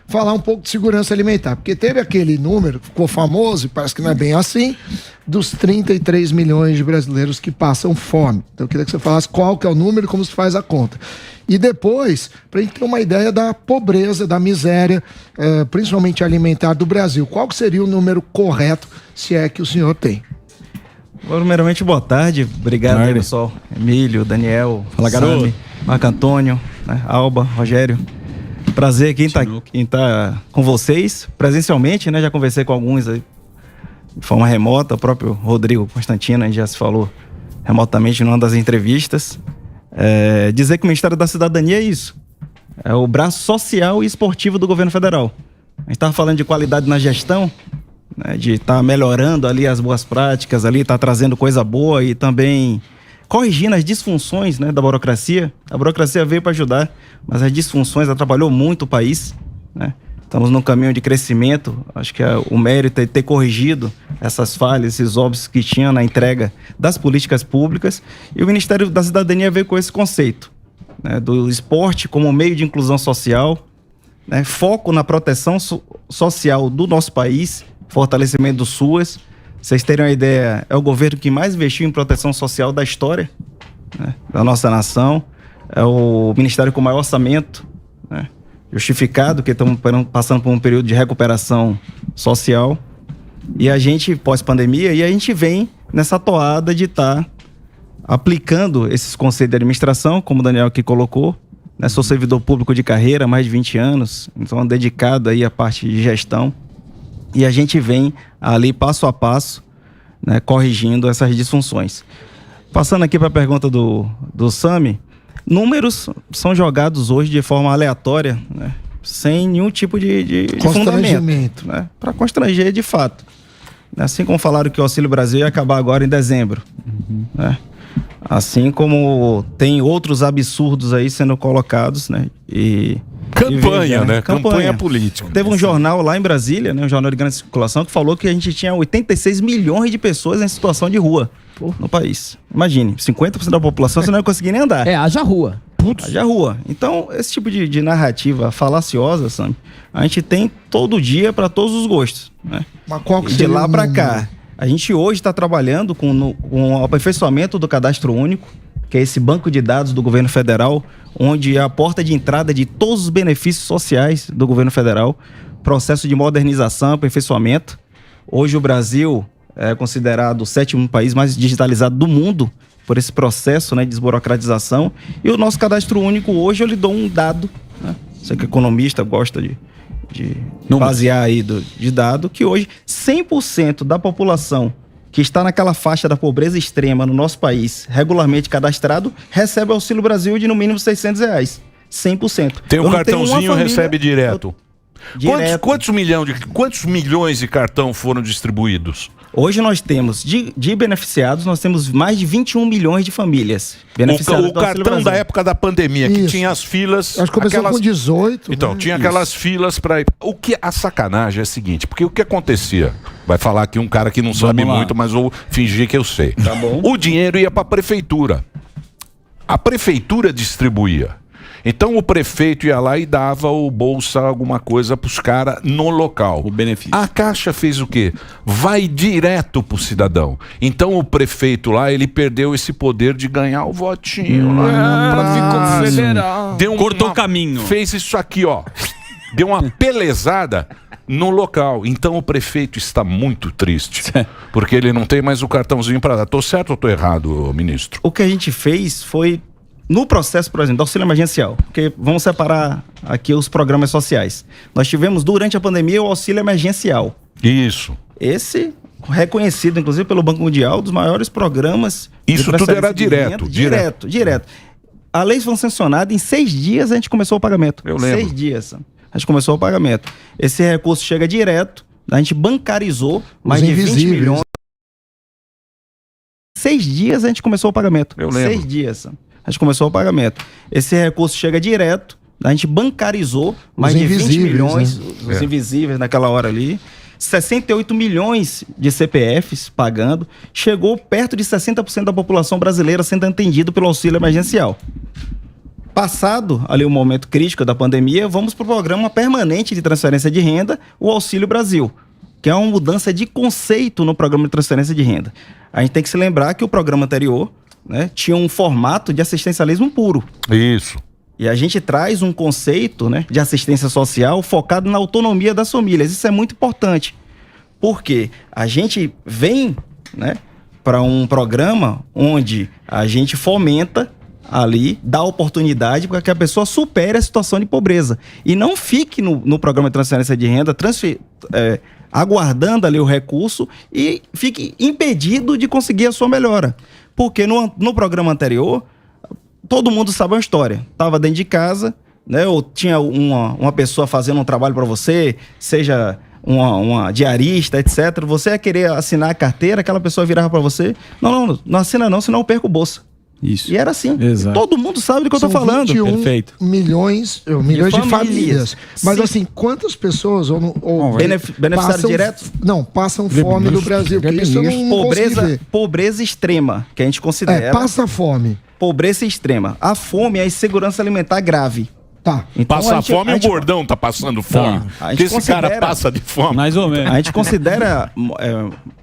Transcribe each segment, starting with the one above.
falar um pouco de segurança alimentar, porque teve aquele número, ficou famoso, e parece que não é bem assim, dos 33 milhões de brasileiros que passam fome. Então eu queria que você falasse qual que é o número e como se faz a conta. E depois, para a gente ter uma ideia da pobreza, da miséria, principalmente alimentar do Brasil, qual que seria o número correto, se é que o senhor tem? Primeiramente, boa tarde. Obrigado aí, pessoal. Emílio, Daniel, Sami, Marco Antônio, né, Alba, Rogério. Prazer aqui em estar com vocês presencialmente, né? Já conversei com alguns aí de forma remota. O próprio Rodrigo Constantino, a gente já se falou remotamente numa das entrevistas. Dizer que o Ministério da Cidadania é isso. É o braço social e esportivo do governo federal. A gente estava falando de qualidade na gestão, né, de estar melhorando ali as boas práticas, ali estar trazendo coisa boa e também corrigindo as disfunções, né, da burocracia. A burocracia veio para ajudar, mas as disfunções atrapalhou muito o país, né? Estamos num caminho de crescimento. Acho que o mérito é ter corrigido essas falhas, esses óbitos que tinha na entrega das políticas públicas. E o Ministério da Cidadania veio com esse conceito, né, do esporte como meio de inclusão social, né, foco na proteção social do nosso país, fortalecimento do SUAS. Vocês terem uma ideia, é o governo que mais investiu em proteção social da história, né, da nossa nação. É o ministério com maior orçamento, né, justificado, que estamos passando por um período de recuperação social. E a gente, pós-pandemia, e a gente vem nessa toada de estar aplicando esses conceitos de administração, como o Daniel aqui colocou, né, sou servidor público de carreira há mais de 20 anos, então dedicado aí à parte de gestão. E a gente vem ali passo a passo, né, corrigindo essas disfunções. Passando aqui para a pergunta do Sami, números são jogados hoje de forma aleatória, né, sem nenhum tipo de fundamento, né, para constranger de fato. Assim como falaram que o Auxílio Brasil ia acabar agora em dezembro, né? Assim como tem outros absurdos aí sendo colocados, né? Campanha, né? Campanha política. Teve um jornal lá em Brasília, né? Um jornal de grande circulação, que falou que a gente tinha 86 milhões de pessoas em situação de rua no país. Imagine, 50% da população você não ia conseguir nem andar. Haja rua. Haja rua. Então, esse tipo de narrativa falaciosa, Sam, a gente tem todo dia para todos os gostos, né? Mas qual que de lá para cá, a gente hoje está trabalhando com o aperfeiçoamento do cadastro único, que é esse banco de dados do governo federal, onde é a porta de entrada de todos os benefícios sociais do governo federal, processo de modernização, aperfeiçoamento. Hoje o Brasil é considerado o 7º país mais digitalizado do mundo por esse processo, né, de desburocratização. E o nosso cadastro único hoje, eu lhe dou um dado, né? Você que é economista, gosta de basear aí de dado, que hoje 100% da população que está naquela faixa da pobreza extrema no nosso país, regularmente cadastrado, recebe Auxílio Brasil de no mínimo R$600. 100%. Tem um cartãozinho, recebe direto. Quantos milhões de cartão foram distribuídos? Hoje nós temos, de beneficiados, nós temos mais de 21 milhões de famílias beneficiadas. O cartão da época da pandemia, que tinha as filas... Acho que começou com 18. Então, tinha aquelas filas para... A sacanagem é a seguinte, porque o que acontecia? Vai falar aqui um cara que não sabe muito, mas vou fingir que eu sei. Tá bom. O dinheiro ia para a prefeitura. A prefeitura distribuía. Então o prefeito ia lá e dava o bolsa, alguma coisa para os caras no local. O benefício. A Caixa fez o quê? Vai direto pro cidadão. Então o prefeito lá, ele perdeu esse poder de ganhar o votinho lá. Ficou federal. Cortou o caminho. Fez isso aqui, ó. Deu uma pelezada no local. Então o prefeito está muito triste. Porque ele não tem mais o cartãozinho para dar. Tô certo ou tô errado, ministro? O que a gente fez foi... No processo, por exemplo, do auxílio emergencial, porque vamos separar aqui os programas sociais. Nós tivemos, durante a pandemia, o auxílio emergencial. Isso. Esse, reconhecido, inclusive, pelo Banco Mundial, dos maiores programas... Isso tudo era direto. A lei foi sancionada, em 6 dias a gente começou o pagamento. Eu lembro. 6 dias a gente começou o pagamento. Esse recurso chega direto, a gente bancarizou mais de 20 milhões. 6 dias a gente começou o pagamento. Eu lembro. 6 dias, a gente começou o pagamento. Esse recurso chega direto, a gente bancarizou mais de 20 milhões, né? Os invisíveis naquela hora ali. 68 milhões de CPFs pagando. Chegou perto de 60% da população brasileira sendo atendido pelo auxílio emergencial. Passado ali o momento crítico da pandemia, vamos para o programa permanente de transferência de renda, o Auxílio Brasil, que é uma mudança de conceito no programa de transferência de renda. A gente tem que se lembrar que o programa anterior, né, tinha um formato de assistencialismo puro. Isso. E a gente traz um conceito, né, de assistência social focado na autonomia das famílias. Isso é muito importante, porque a gente vem, né, para um programa onde a gente fomenta ali, dá oportunidade para que a pessoa supere a situação de pobreza. E não fique no programa de transferência de renda aguardando ali o recurso e fique impedido de conseguir a sua melhora. Porque no programa anterior, todo mundo sabe a história. Estava dentro de casa, né, ou tinha uma pessoa fazendo um trabalho para você, seja uma diarista, etc. Você ia querer assinar a carteira, aquela pessoa virava para você, não assina não, senão eu perco bolsa. Isso. E era assim. Exato. Todo mundo sabe do que eu tô falando. 21 Perfeito. milhões de famílias. Mas Sim. assim, quantas pessoas Beneficiários diretos? Não, passam fome no Brasil. Porque isso eu não consegui ver. Pobreza extrema, que a gente considera. Passa fome. Pobreza extrema. A fome é a insegurança alimentar grave. Tá. Então, Passa fome e o gordão tá passando fome. Porque esse cara passa de fome. Mais ou menos. A gente considera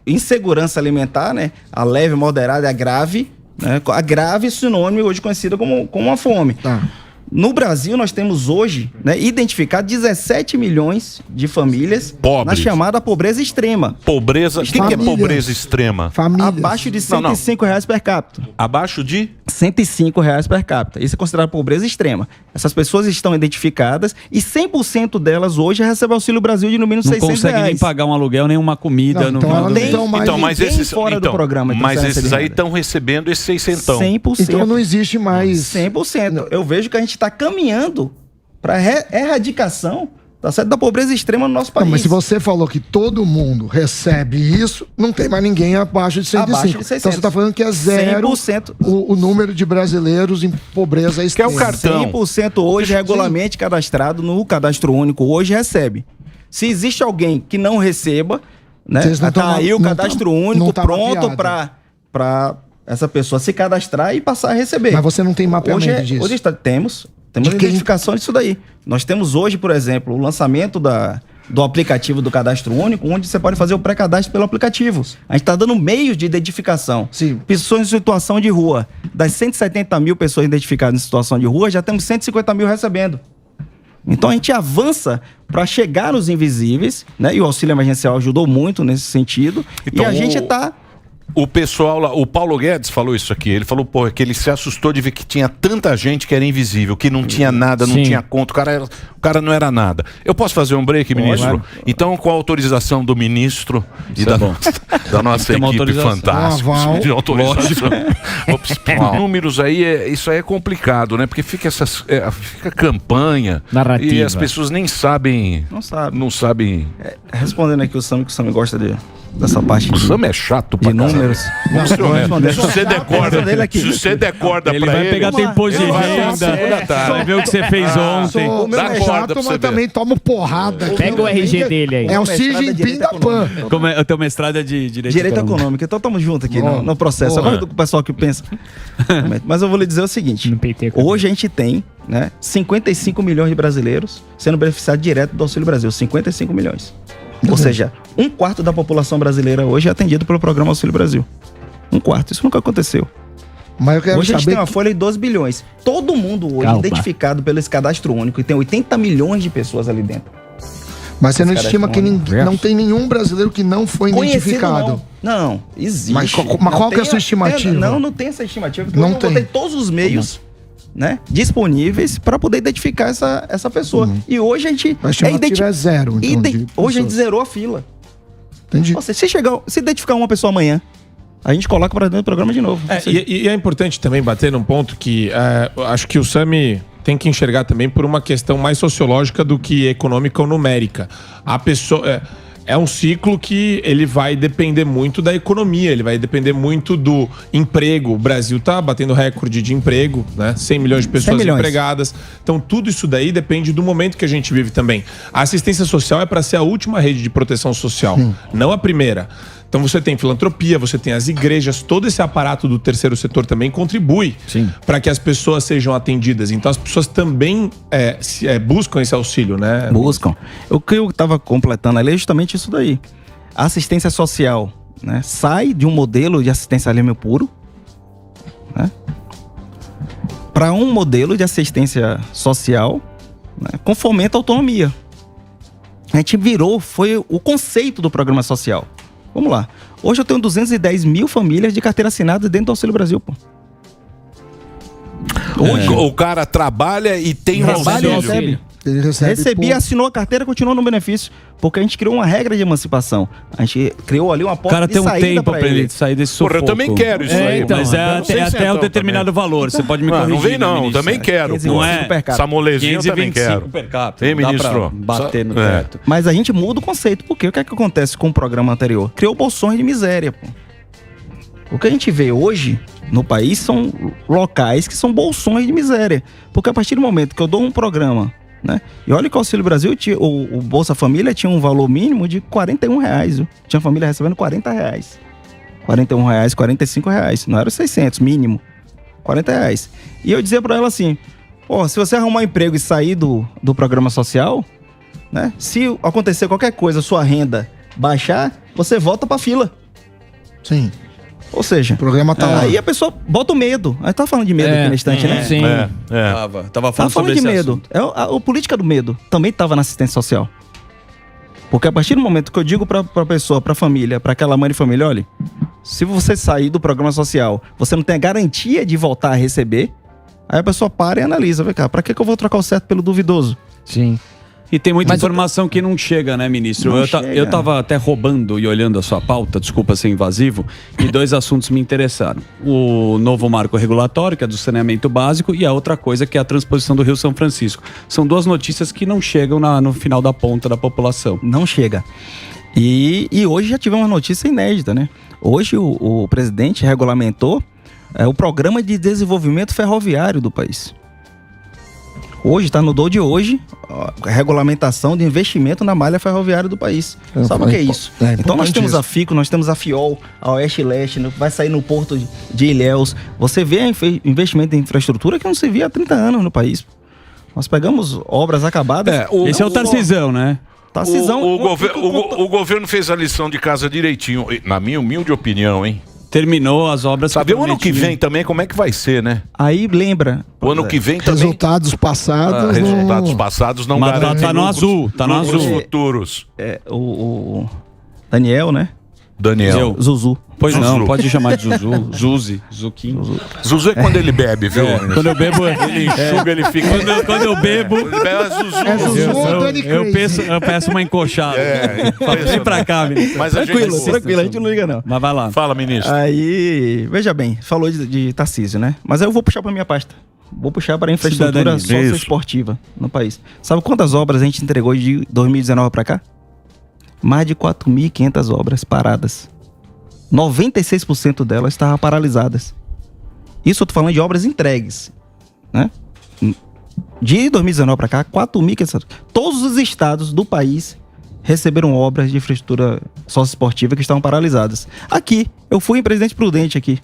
insegurança alimentar, né? A leve, moderada e a grave. Né? A grave é sinônimo hoje conhecida como a fome. Tá. No Brasil, nós temos hoje, né, identificado 17 milhões de famílias pobres. Na chamada pobreza extrema. Pobreza. O que é pobreza extrema? Famílias. Abaixo de R$105 per capita. Abaixo de? R$105 per capita. Isso é considerado pobreza extrema. Essas pessoas estão identificadas e 100% delas hoje recebem Auxílio Brasil de no mínimo R$600. Não consegue nem pagar um aluguel, nem uma comida. Não, então ela não tem mais mas esses fora do programa. Mas esses aí estão recebendo esse 600. 100%. Então não existe mais... 100%. Eu vejo que a gente está caminhando para erradicação, tá certo, da pobreza extrema no nosso país. Não, mas se você falou que todo mundo recebe isso, não tem mais ninguém abaixo de 105. Abaixo de 600. Então você está falando que é zero 100%. o número de brasileiros em pobreza extrema. Que é o cartão. 100% hoje regularmente cadastrado no Cadastro Único, hoje recebe. Se existe alguém que não receba, né, tá aí o Cadastro Único pronto para essa pessoa se cadastrar e passar a receber. Mas você não tem mapeamento disso? Hoje temos identificação disso daí. Nós temos hoje, por exemplo, o lançamento do aplicativo do Cadastro Único, onde você pode fazer o pré-cadastro pelo aplicativo. A gente está dando meios de identificação. Sim. Pessoas em situação de rua. Das 170 mil pessoas identificadas em situação de rua, já temos 150 mil recebendo. Então a gente avança para chegar nos invisíveis, né? E o auxílio emergencial ajudou muito nesse sentido. Então, e a gente está... O pessoal lá, o Paulo Guedes falou isso aqui, ele falou, pô, que ele se assustou de ver que tinha tanta gente que era invisível, que não tinha nada, não tinha conta, o cara não era nada. Eu posso fazer um break, ministro? Então, com a autorização do ministro e da nossa equipe fantástica, de autorização. Números aí, isso aí é complicado, né? Porque fica fica campanha narrativa. E as pessoas nem sabem. Não sabem. Respondendo aqui o Sam, que o Sam gosta dessa parte. O Sam é chato pra de números. Se você decorda ele vai pegar tempo de renda, vai ver o que você fez ontem. O meu é chato, mas também tomo porrada. Pega o RG dele aí. É o Xi Jinping da PAN. Eu tenho mestrado de Direito Econômico. Então estamos juntos aqui no processo. Agora do pessoal que pensa. Mas eu vou lhe dizer o seguinte. Hoje a gente tem, né, 55 milhões de brasileiros sendo beneficiados direto do Auxílio Brasil. 55 milhões. Ou seja, 1/4 da população brasileira hoje é atendido pelo programa Auxílio Brasil. 1/4. Isso nunca aconteceu. Mas eu quero hoje a gente saber tem uma folha de 12 bilhões. Todo mundo hoje identificado pelo esse cadastro único e tem 80 milhões de pessoas ali dentro. Mas você não estima que não tem nenhum brasileiro que não foi identificado? Não, existe. Mas qual que é a sua estimativa? Não tem essa estimativa. Porque não eu botei todos os meios, né, disponíveis para poder identificar essa pessoa. E hoje a gente... A estimativa é zero, então, hoje a gente zerou a fila. Entendi. Ou seja, se identificar uma pessoa amanhã, a gente coloca para dentro do programa de novo. E é importante também bater num ponto que acho que o Sami tem que enxergar também por uma questão mais sociológica do que econômica ou numérica. A pessoa... É um ciclo que ele vai depender muito da economia, ele vai depender muito do emprego. O Brasil está batendo recorde de emprego, né? 100 milhões de pessoas empregadas. Então, tudo isso daí depende do momento que a gente vive também. A assistência social é para ser a última rede de proteção social, não a primeira. Então, Então você tem filantropia, você tem as igrejas, todo esse aparato do terceiro setor também contribui para que as pessoas sejam atendidas. Então as pessoas também buscam esse auxílio, né? Buscam. O que eu estava completando ali é justamente isso daí. A assistência social, né, sai de um modelo de assistencialismo puro, né, para um modelo de assistência social, né, com fomento à autonomia. A gente foi o conceito do programa social. Vamos lá. Hoje eu tenho 210 mil famílias de carteira assinada dentro do Auxílio Brasil, pô. Hoje o cara trabalha e tem recebe. Ele recebe assinou a carteira, continua no benefício. Porque a gente criou uma regra de emancipação. A gente criou ali uma O porta cara de tem um saída tempo pra pra ele sair desse sufoco. Porra, eu também quero isso aí. Então, mas até um determinado valor. Você pode me corrigir. Não vem não, ministro. também quero. Não é? Essa molezinha eu também quero. Per capita. Ei, Dá ministro. pra bater no teto. Mas a gente muda o conceito. Porque o que é que acontece com o programa anterior? Criou bolsões de miséria, pô. O que a gente vê hoje no país são locais que são bolsões de miséria. Porque a partir do momento que eu dou um programa, né? E olha que o Auxílio Brasil, o Bolsa Família tinha um valor mínimo de R$41. Viu? Tinha família recebendo R$40. R$41, R$45. Não era 600, mínimo. R$40. E eu dizia pra ela assim, se você arrumar um emprego e sair do programa social, né? Se acontecer qualquer coisa, sua renda baixar, você volta pra fila. Sim. Ou seja, O programa tá lá. aí a pessoa bota o medo. Aí tá falando de medo aqui na estante, né? Sim. Tava Tava falando falando sobre de esse medo. A política do medo também estava na assistência social. Porque a partir do momento que eu digo pra pessoa, pra família, pra aquela mãe de família, olha, se você sair do programa social, você não tem a garantia de voltar a receber, aí a pessoa para e analisa, vem cá, pra que eu vou trocar o certo pelo duvidoso? Sim. E tem muita informação que não chega, né, ministro? Eu tava até roubando e olhando a sua pauta, desculpa ser invasivo, e 2 assuntos me interessaram. O novo marco regulatório, que é do saneamento básico, e a outra coisa, que é a transposição do Rio São Francisco. São 2 notícias que não chegam no final da ponta da população. Não chega. E hoje já tivemos uma notícia inédita, né? Hoje o presidente regulamentou o Programa de Desenvolvimento Ferroviário do país. Hoje, está no DOU de hoje, a regulamentação de investimento na malha ferroviária do país. Sabe o que é isso? Então nós temos a FICO, nós temos a FIOL, a Oeste Leste, vai sair no porto de Ilhéus. Você vê investimento em infraestrutura que não se via há 30 anos no país. Nós pegamos obras acabadas. Esse é o Tarcisão, né? Tarcisão. O governo fez a lição de casa direitinho, na minha humilde opinião, hein? Terminou as obras. Sabe, o ano que vem também, como é que vai ser, né? Aí lembra. O ano que vem também. Resultados passados. Resultados passados não garantem. Mas tá no azul, tá no azul. Futuros. O Daniel, né? Daniel. Zuzu. Pois Zuzu. não, pode chamar de Zuzu. Zuzi, Zuquinho. Zuzu é quando ele bebe, viu? Quando eu bebo, ele enxuga, ele fica. Quando eu bebo. Ele bebe Zuzu. É Zuzu ou Dani Crazy? Eu peço uma encoxada. Vem pra cá, ministro. Mas Tranquilo, a gente não liga não. Mas vai lá. Fala, ministro. Aí, veja bem, falou de Tarcísio, né? Mas aí eu vou puxar pra minha pasta. Vou puxar para a infraestrutura socioesportiva no país. Sabe quantas obras a gente entregou de 2019 para cá? Mais de 4.500 obras paradas. 96% delas estavam paralisadas. Isso eu tô falando de obras entregues, né? De 2019 para cá, 4.500. Todos os estados do país receberam obras de infraestrutura socioesportiva que estavam paralisadas. Aqui, eu fui em Presidente Prudente aqui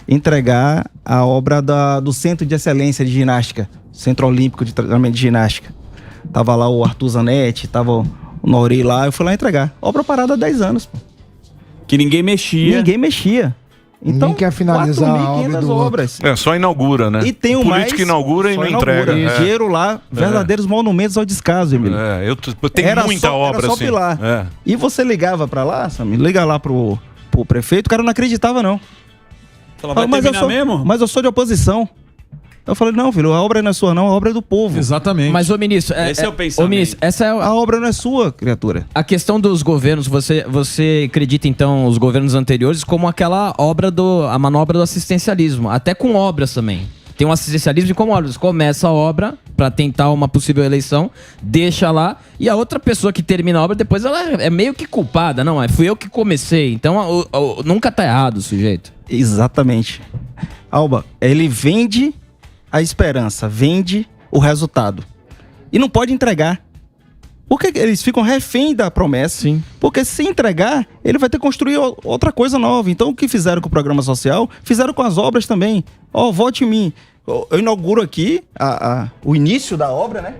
entregar a obra do Centro de Excelência de Ginástica, Centro Olímpico de Treinamento de Ginástica. Tava lá o Arthur Zanetti, tava o Nori lá, eu fui lá entregar. Obra parada há 10 anos, pô. Que ninguém mexia. Então, ninguém quer finalizar a obra do obras. Só inaugura, né? E tem o mais... político inaugura e não entrega. Dinheiro lá, verdadeiros monumentos ao descaso, Emílio. Eu tenho muita obra era só assim. pilar. E você ligava pra lá, Samir, liga lá pro prefeito, o cara não acreditava, não. Vai terminar mesmo? Mas eu sou de oposição. Eu falei, não, filho, a obra não é sua, não, a obra é do povo. Exatamente. Mas, ô ministro, esse é o pensamento. Ô, ministro, essa é a obra não é sua, criatura. A questão dos governos, você acredita, então, os governos anteriores como aquela obra a manobra do assistencialismo, até com obras também. Tem um assistencialismo de como obras. Começa a obra para tentar uma possível eleição, deixa lá, e a outra pessoa que termina a obra, depois ela é meio que culpada. Não, fui eu que comecei. Então, nunca tá errado o sujeito. Exatamente. Alba, ele vende a esperança, vende o resultado. E não pode entregar. Porque eles ficam refém da promessa. Sim. Porque se entregar, ele vai ter que construir outra coisa nova. Então, o que fizeram com o programa social, fizeram com as obras também. Vote em mim. Eu inauguro aqui o início da obra, né?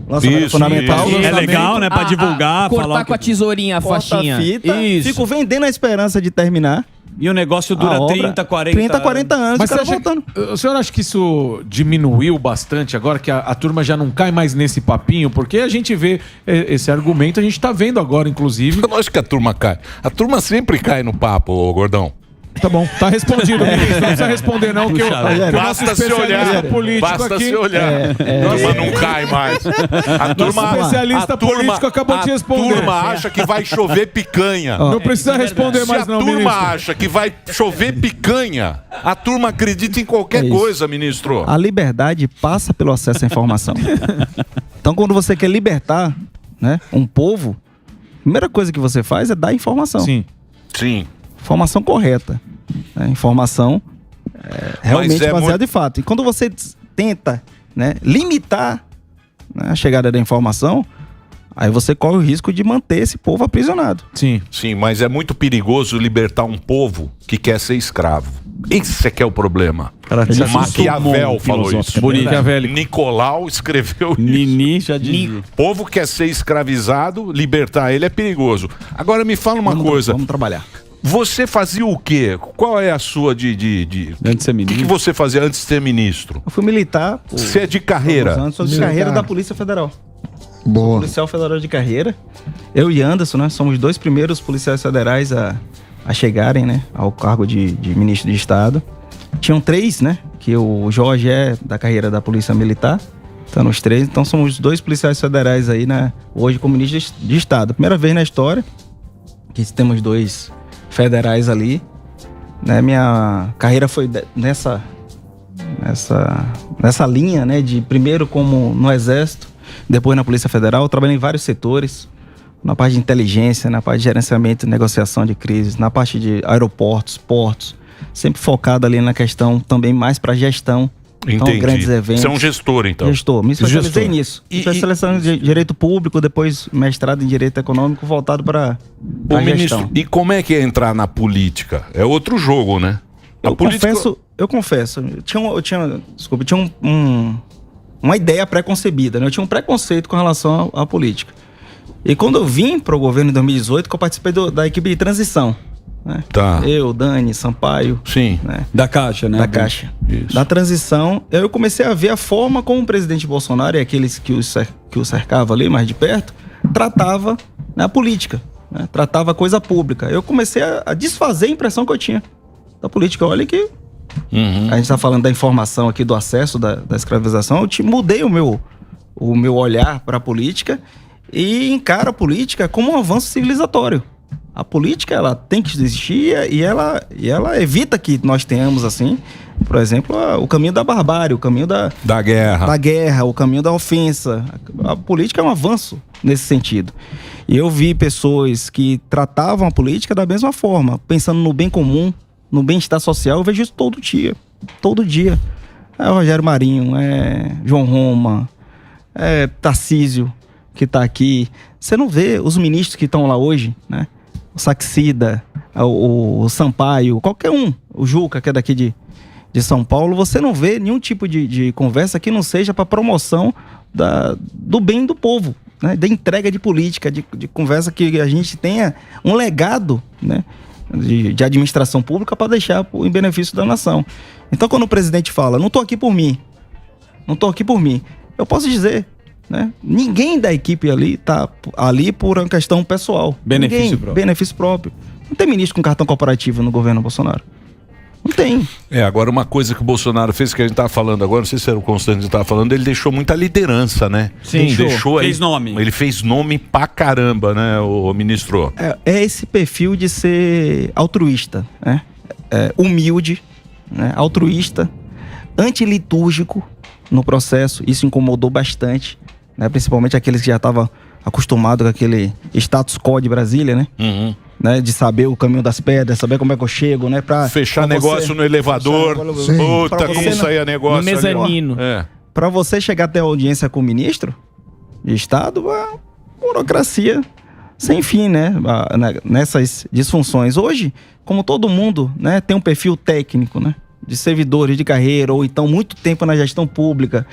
Lançamento fundamental. É legal, né? Pra divulgar, cortar falar com a tesourinha a faixinha. Fita, Isso. fico vendendo a esperança de terminar. E o negócio dura 30, 40 anos. Mas o cara você acha, voltando. o senhor acha que isso diminuiu bastante agora que a turma já não cai mais nesse papinho? Porque a gente vê esse argumento, a gente tá vendo agora, inclusive. Lógico que a turma cai. A turma sempre cai no papo, ô Gordão. Tá bom, tá respondido, ministro. Não precisa responder, não, que Basta se olhar. Basta se olhar. A turma não cai mais. A turma, especialista político acabou de responder. A turma acha que vai chover picanha. Não precisa responder mais, não, ministro. Se a turma acha que vai chover picanha, a turma acredita em qualquer coisa, ministro. A liberdade passa pelo acesso à informação. Então, quando você quer libertar, né, um povo, a primeira coisa que você faz é dar informação. Sim. Informação correta. Né? Informação realmente baseada em fato. E quando você tenta, né, limitar, né, a chegada da informação, aí você corre o risco de manter esse povo aprisionado. Sim, mas é muito perigoso libertar um povo que quer ser escravo. Esse é que é o problema. Maquiavel falou isso. Nicolau escreveu Nini já dizia. Povo quer ser escravizado, libertar ele é perigoso. Agora me fala uma coisa. Vamos trabalhar. Você fazia o quê? Qual é a sua Antes de ser O ministro. que você fazia antes de ser ministro? Eu fui militar. Você é de carreira? Sou de carreira da Polícia Federal. Boa. Policial federal de carreira. Eu e Anderson, né? Somos os 2 primeiros policiais federais a chegarem, né, ao cargo de ministro de Estado. Tinham 3, né? Que o Jorge é da carreira da Polícia Militar. Então, os 3. Então, somos os 2 policiais federais aí, né? Hoje como ministro de Estado. Primeira vez na história que temos 2 federais ali. Né? Minha carreira foi nessa linha, né? De primeiro como no Exército, depois na Polícia Federal. Eu trabalhei em vários setores. Na parte de inteligência, na parte de gerenciamento e negociação de crises, na parte de aeroportos, portos, sempre focado ali na questão também mais para gestão. Então, grandes eventos. Você é um gestor, então? Gestor. Me especializei nisso. Especialização em Direito Público, depois mestrado em Direito Econômico, voltado para gestão. Ministro, e como é que é entrar na política? É outro jogo, né? Eu confesso, eu tinha uma ideia pré-concebida, né? Eu tinha um preconceito com relação à política. E quando eu vim para o governo em 2018, que eu participei da equipe de transição. Né? Tá. Eu, Dani, Sampaio. Sim. Né? Da Caixa, né? Da Caixa. Isso. Da transição, eu comecei a ver a forma como o presidente Bolsonaro e aqueles que o cercavam ali mais de perto, tratava, né, a política. Né? Tratava a coisa pública. Eu comecei a desfazer a impressão que eu tinha da política. Olha que a gente está falando da informação aqui, do acesso da escravização. Eu mudei o meu olhar para a política e encaro a política como um avanço civilizatório. A política, ela tem que existir e ela evita que nós tenhamos, assim, por exemplo, o caminho da barbárie, o caminho da guerra, o caminho da ofensa. A política é um avanço nesse sentido. E eu vi pessoas que tratavam a política da mesma forma, pensando no bem comum, no bem-estar social. Eu vejo isso todo dia. Todo dia. É o Rogério Marinho, é João Roma, é Tarcísio, que está aqui. Você não vê os ministros que estão lá hoje, né? O Saxida, o Sampaio, qualquer um, o Juca, que é daqui de São Paulo, você não vê nenhum tipo de conversa que não seja para promoção do bem do povo, né? Da entrega de política, de conversa que a gente tenha um legado, né? De administração pública para deixar em benefício da nação. Então, quando o presidente fala, não estou aqui por mim, eu posso dizer, né? Ninguém da equipe ali está ali por uma questão pessoal. Benefício próprio. Não tem ministro com cartão corporativo no governo Bolsonaro. Não tem. Agora uma coisa que o Bolsonaro fez, que a gente estava falando agora, não sei se era o Constantino que estava falando, ele deixou muita liderança, né? Sim. Fez nome. Ele fez nome pra caramba, né, o ministro? É esse perfil de ser altruísta, né? Humilde, né? Altruísta, antilitúrgico no processo. Isso incomodou bastante, né? Principalmente aqueles que já estavam acostumados com aquele status quo de Brasília, né? Né, de saber o caminho das pedras, saber como é que eu chego, né? Pra fechar negócio no elevador. Puta, como saía negócio. No mezanino. Pra você chegar até a audiência com o ministro de Estado, burocracia sem fim, né? Nessas disfunções. Hoje, como todo mundo, né, tem um perfil técnico, né? De servidores de carreira, ou então muito tempo na gestão pública,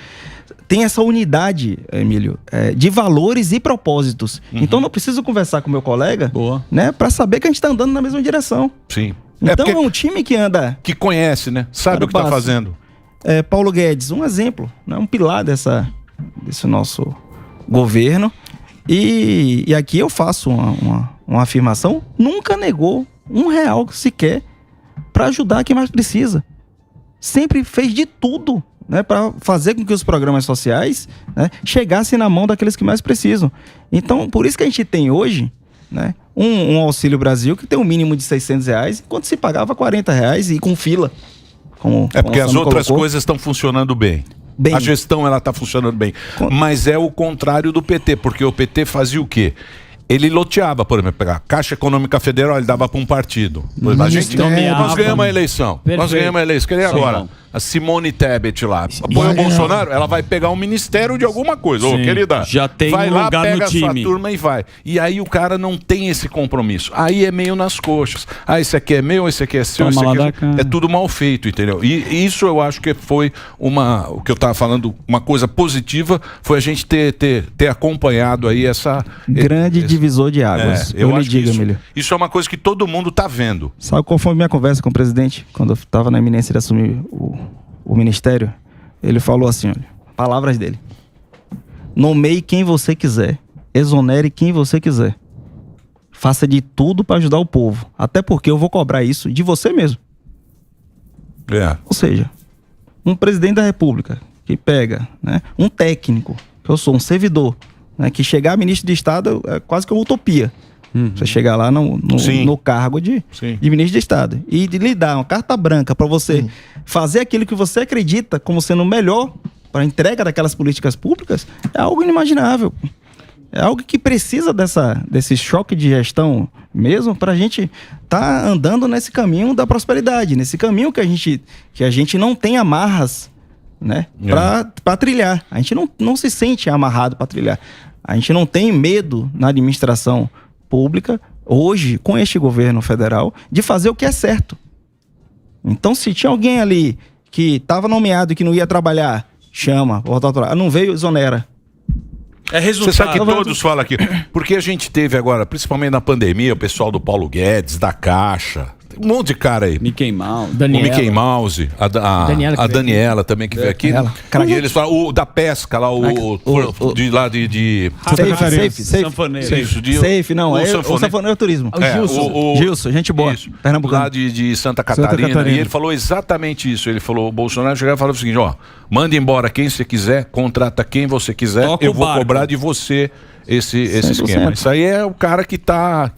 tem essa unidade, Emílio, de valores e propósitos. Então não preciso conversar com meu colega, né, para saber que a gente está andando na mesma direção. Sim. Então é um time que anda... Que conhece, né? Sabe o que está fazendo. Paulo Guedes, um exemplo, né, um pilar desse nosso governo. E aqui eu faço uma afirmação, nunca negou R$1 sequer para ajudar quem mais precisa. Sempre fez de tudo, né, para fazer com que os programas sociais, né, chegassem na mão daqueles que mais precisam. Então, por isso que a gente tem hoje, né, um Auxílio Brasil que tem um mínimo de R$600, enquanto se pagava R$40 e com fila. Porque as outras coisas estão funcionando bem. A gestão ela está funcionando bem. Mas é o contrário do PT, porque o PT fazia o quê? Ele loteava, por exemplo, pegar a Caixa Econômica Federal, ele dava para um partido. Nós ganhamos a eleição. Nós ganhamos a eleição. Quer dizer, agora, a Simone Tebet lá, apoia o Bolsonaro, ela vai pegar um ministério de alguma coisa. Ô, querida, já tem vai lá, lugar pega no a sua time. turma e vai. E aí o cara não tem esse compromisso. Aí é meio nas coxas. Ah, esse aqui é meu, esse aqui é seu, esse aqui é tudo mal feito, entendeu? E isso eu acho que foi o que eu estava falando, uma coisa positiva, foi a gente ter acompanhado aí essa... Grande divisor de águas. Eu acho que isso é uma coisa que todo mundo está vendo. Sabe qual foi a minha conversa com o presidente? Quando eu estava na iminência de assumir o ministério, ele falou assim, olha, palavras dele: nomeie quem você quiser, exonere quem você quiser, faça de tudo para ajudar o povo, até porque eu vou cobrar isso de você mesmo. Ou seja, um presidente da república que pega, né, um técnico, que eu sou um servidor, né, que chegar a ministro de Estado é quase que uma utopia. Você chegar lá no cargo de ministro de Estado e de lhe dar uma carta branca para você fazer aquilo que você acredita como sendo o melhor para a entrega daquelas políticas públicas, é algo inimaginável. É algo que precisa desse choque de gestão mesmo para a gente estar andando nesse caminho da prosperidade, nesse caminho que a gente não tem amarras, né, para trilhar. A gente não se sente amarrado para trilhar. A gente não tem medo na administração pública, hoje, com este governo federal, de fazer o que é certo. Então, se tinha alguém ali que estava nomeado e que não ia trabalhar, chama, não veio, exonera. É resultado. Você sabe que todos falam aqui, porque a gente teve agora, principalmente na pandemia, o pessoal do Paulo Guedes, da Caixa, um monte de cara aí. Mickey Mouse. O Mickey Mouse, a Daniela também que veio aqui. E eles falam, o da pesca lá, Safe, não, é o Sanfoneiro Turismo. O Gilson, gente boa. Pernambucano. Lá de Santa Catarina. E ele falou exatamente isso. Ele falou, o Bolsonaro chegou e falou o seguinte, ó, manda embora quem você quiser, contrata quem você quiser, eu vou cobrar de você esse esquema. Isso aí é o cara que tá...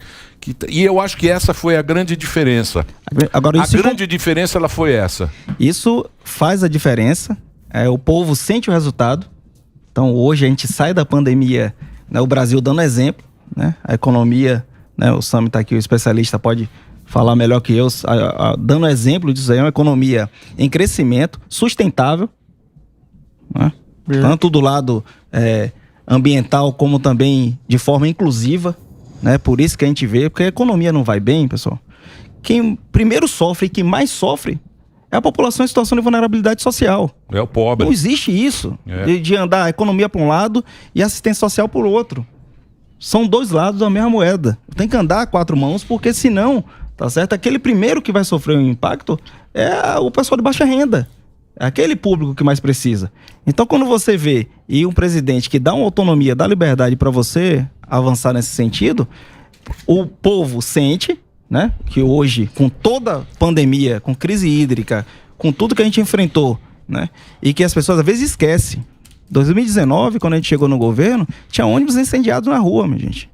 E eu acho que essa foi a grande diferença. Agora, a grande diferença ela foi essa. Isso faz a diferença. O povo sente o resultado. Então hoje a gente sai da pandemia, né, o Brasil dando exemplo, né, a economia, né, o Sami está aqui, o especialista pode falar melhor que eu, dando exemplo disso aí, uma economia em crescimento, sustentável, né, tanto do lado ambiental como também de forma inclusiva. Né? Por isso que a gente vê, porque a economia não vai bem, pessoal. Quem primeiro sofre e quem mais sofre é a população em situação de vulnerabilidade social. É o pobre. Não existe isso, de andar a economia para um lado e assistência social por outro. São dois lados da mesma moeda. Tem que andar a quatro mãos, porque senão, tá certo? Aquele primeiro que vai sofrer um impacto é o pessoal de baixa renda. É aquele público que mais precisa. Então, quando você vê e um presidente que dá uma autonomia, dá liberdade para você avançar nesse sentido, o povo sente, né, que hoje, com toda pandemia, com crise hídrica, com tudo que a gente enfrentou, né, e que as pessoas às vezes esquecem. 2019, quando a gente chegou no governo, tinha ônibus incendiados na rua, minha gente.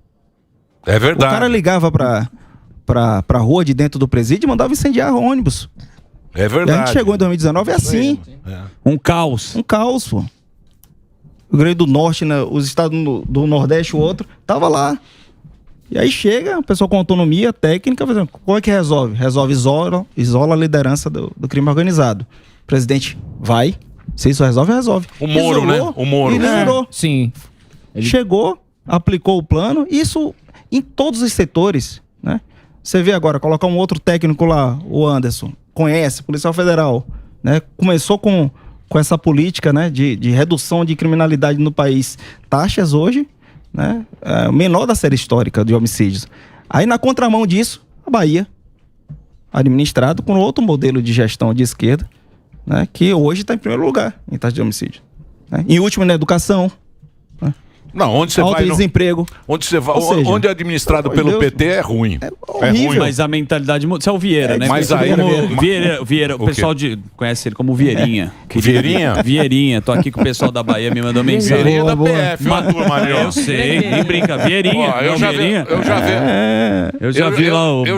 É verdade. O cara ligava pra rua de dentro do presídio e mandava incendiar ônibus. É verdade. E a gente chegou em 2019 assim. Um caos. Um caos, pô. O Rio Grande do Norte, né, os estados do Nordeste, o outro, tava lá. E aí chega, o pessoal com autonomia técnica, como é que resolve? Isola a liderança do crime organizado. O presidente vai, se isso resolve. O Moro, isolou, né? O Moro. Ele isolou. Sim. Chegou, aplicou o plano, isso em todos os setores, né? Você vê agora, colocar um outro técnico lá, o Anderson, conhece, policial federal, né? Começou com essa política, né, de redução de criminalidade no país. Taxas hoje, né, menor da série histórica de homicídios. Aí na contramão disso, a Bahia, administrado com outro modelo de gestão de esquerda, né, que hoje está em primeiro lugar em taxa de homicídio. Né? Em último, na educação. Né? Não, onde você Alto vai... desemprego. Onde você vai... Seja, onde é administrado pelo Deus, PT é ruim. É ruim. Mas a mentalidade muda. Você é o Vieira, né? Mas aí... Vieira, o pessoal conhece ele como Vieirinha. Vieirinha? Vieirinha. Tô aqui com o pessoal da Bahia me mandou mensagem. Vieirinha da PF, ó, turma ali, ó. Eu sei, nem brinca. Vieirinha. Ó, eu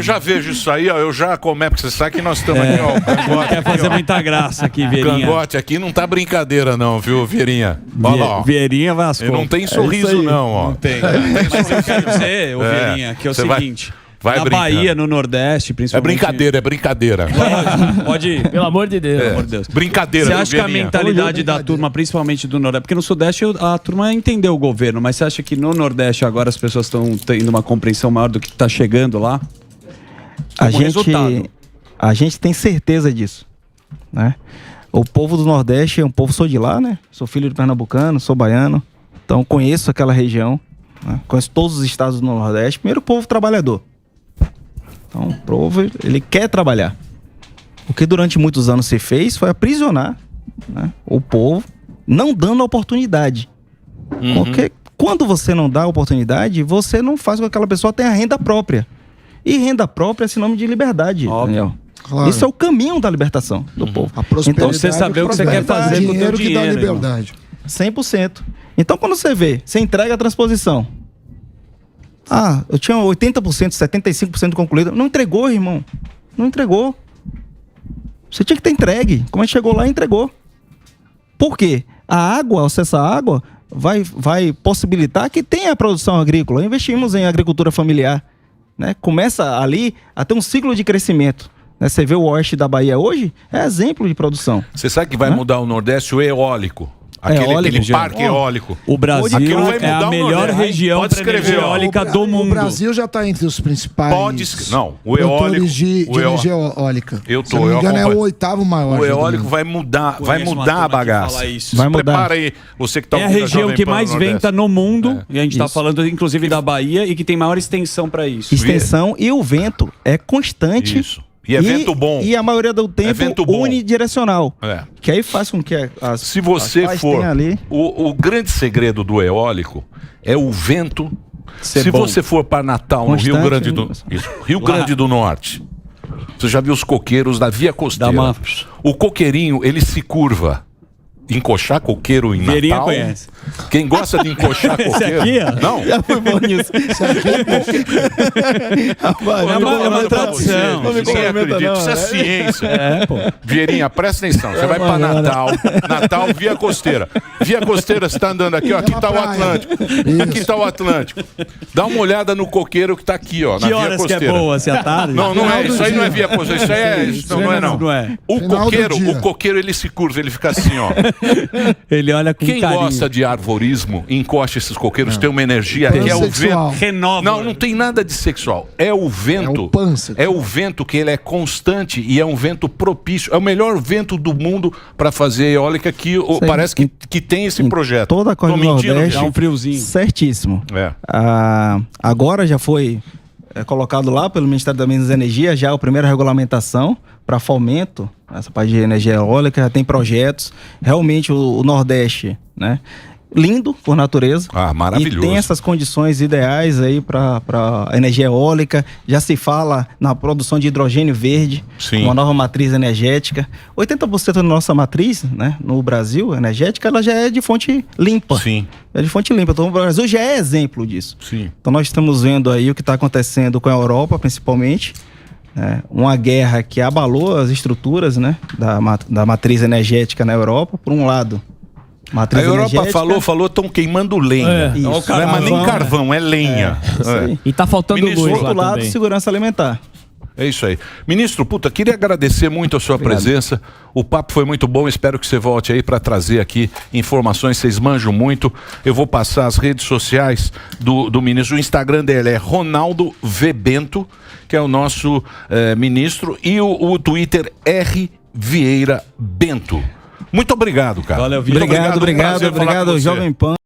já vejo isso aí, ó. Eu já começo, porque você sabe que nós estamos aqui, ó. Cangote, quer fazer muita graça aqui, Vieirinha. Cangote aqui não tá brincadeira, não, viu, Vieirinha? Olha lá, ó. Vieirinha Vasco. Não tem sorriso, não, ó. Não tem. Mas eu quero dizer, ô Vieirinha, que é o seguinte. Vai na brincando. Bahia, no Nordeste, principalmente. É brincadeira. Pode ir. Pelo amor de Deus. Pelo amor de Deus. Brincadeira, Você acha que a Vieirinha? mentalidade da turma, principalmente do Nordeste, porque no Sudeste a turma entendeu o governo, mas você acha que no Nordeste agora as pessoas estão tendo uma compreensão maior do que está chegando lá? A gente tem certeza disso, né? O povo do Nordeste é um povo, sou de lá, né? Sou filho de pernambucano, sou baiano, então conheço aquela região, né? Conheço todos os estados do Nordeste. Primeiro, o povo trabalhador. Então, o povo, ele quer trabalhar. O que durante muitos anos se fez foi aprisionar, né, o povo, não dando oportunidade. Porque quando você não dá oportunidade, você não faz com que aquela pessoa tenha renda própria. E renda própria é sinônimo de liberdade, Daniel. Claro. Isso é o caminho da libertação do povo. A prosperidade, Então você saber o que você quer fazer com o teu dinheiro que dá dinheiro, liberdade. 100%. Então, quando você vê, você entrega a transposição. Ah, eu tinha 80%, 75% concluído. Não entregou, irmão. Não entregou. Você tinha que ter entregue. Como a gente chegou lá, entregou. Por quê? A água, o acesso à água, vai possibilitar que tenha a produção agrícola. Investimos em agricultura familiar, né? Começa ali a ter um ciclo de crescimento. Né? Você vê o oeste da Bahia hoje, é exemplo de produção. Você sabe que vai mudar o Nordeste o eólico. Aquele parque eólico. O Brasil é a melhor região para energia eólica do mundo. O Brasil já está entre os principais o eólico de energia eólica. Se não me engano, é o 8º maior. O eólico vai mudar a bagaça. Vai mudar. Prepara aí, você que tá é a região que mais venta no mundo, e a gente está falando inclusive da Bahia, e que tem maior extensão para isso. Extensão e o vento é constante. Isso. E é vento bom. E a maioria do tempo unidirecional. Que aí faz com que se você for ali... O grande segredo do eólico é o vento. Se você for para Natal, constante, no Rio Grande do Norte, você já viu os coqueiros da via costeira. O coqueirinho, ele se curva. Encoxar coqueiro em Vieirinha Natal. Conhece. Quem gosta de encoxar coqueiro... Esse aqui, ó. Não. Já foi bom nisso. É uma tradição. Ninguém acredita. Isso é ciência. Vieirinha, presta atenção. Você vai para Natal, via costeira. Via costeira, você está andando aqui, ó. Aqui está o Atlântico. Aqui está o Atlântico. Dá uma olhada no coqueiro que está aqui, ó. Na que via horas costeira. Que é boa? Se é tarde? Não é. Isso aí não é via costeira. Isso aí é... Não é. O coqueiro, ele se curva. Ele fica assim, ó. Ele olha com Quem carinho. gosta de arvorismo, encosta esses coqueiros, tem uma energia que é o vento. Renova. Não tem nada de sexual. É o vento. É o vento que ele é constante e é um vento propício. É o melhor vento do mundo para fazer eólica que parece que tem esse projeto. Toda a costa do Nordeste, dá um friozinho. Certíssimo. Agora já foi colocado lá pelo Ministério da Minas e Energia já a primeira regulamentação para fomento, essa parte de energia eólica, já tem projetos. Realmente o Nordeste, né? Lindo por natureza. Maravilhoso. E tem essas condições ideais aí para energia eólica. Já se fala na produção de hidrogênio verde, uma nova matriz energética. 80% da nossa matriz, né, no Brasil, energética, ela já é de fonte limpa. Sim. É de fonte limpa. Então o Brasil já é exemplo disso. Sim. Então nós estamos vendo aí o que está acontecendo com a Europa, principalmente. Uma guerra que abalou as estruturas, né, da matriz energética na Europa, por um lado. A Europa falou, estão queimando lenha. Não é nem carvão, é lenha. E tá faltando luz Por outro lá lado, também. segurança alimentar. É isso aí. Ministro, puta, queria agradecer muito a sua presença. O papo foi muito bom. Espero que você volte aí para trazer aqui informações. Vocês manjam muito. Eu vou passar as redes sociais do ministro. O Instagram dele é Ronaldo V. Bento, que é o nosso ministro. E o Twitter R. Vieira Bento. Muito obrigado, cara. Valeu, Vitor. Obrigado, Jovem Pan.